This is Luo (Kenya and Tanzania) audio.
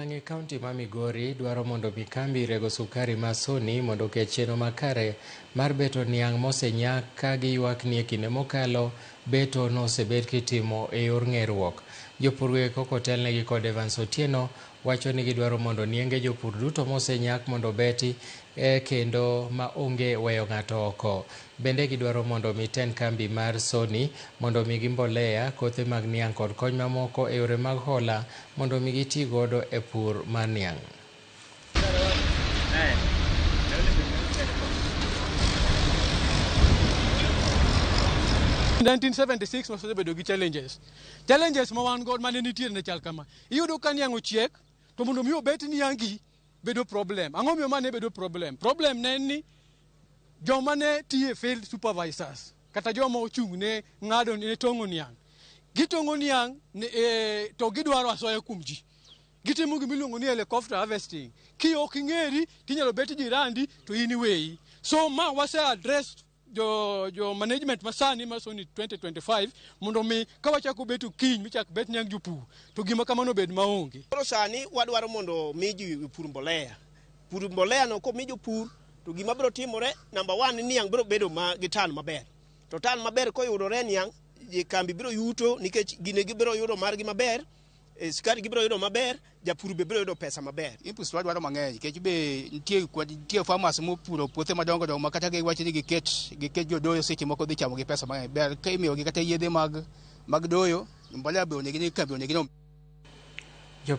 Ang'e kaunti ma Migori dwaro mondo mi kambi rego sukari ma Sony mondo oket chenro makare mar beto niang' mosenyak ka giywak ni e kinde mokalo beto nosebed kitimo e yor ng'eruok. Jopur weko kotelnegi kod Evans Otieno wacho ni gidwaro mondo nienge jopur duto mosenyak mondo beti kendo ma onge weyo ng'ato oko. Bende gidwaro mondo mi ten kambi mar Sony mondo migi mbolea, kothe mag niang' kod kony mamoko e yore mag hola mondo mi giti godo e pur mar niang'. In 1976 wasebedo gi challenges ma wan god mane nitiere ne chal kama. Iyudo ka niang' ochiek to mondo mi obet niang'i bedo problem. Ang'o miyo mane bedo problem? Problem ne ni joma ne tiye field supervisors kata joma ochung' ne ng'ado ne tong'o niang'. Gitong'o niang' to gidwaro asoya kuom ji. Gitimo gimiluongo ni helicopter harvesting. Ki ok ing'eri tinyalo bet jirandi to in iweyi. So ma wase address jo management masani ma Sony 2025 mondo mi ka wachako beto kiny michak bet niang' jopur to gima kamano bed maonge. Koro sani wadwaro mondo mi ji pur mbolea. Pur mbolea no ko mi jopur to gima biro timore number 1 niang' biro bedo gi tan maber. To tan maber koyudore niang' kambi biro yuto nikech gine gibiro yudo margi maber. Sukari gibiro yudo maber, japur be biro yudo pesa maber. Inputs wadwaro mang'eny nikech be nitie farmers mopuro puothe madongo dongo ma kata giwacho ni giket jodoyo seche moko dhi chamo gi pesa mang'eny. Ber ka imiyogi kata yedhe mag doyo, mbolea be onegi ni kambi onegi no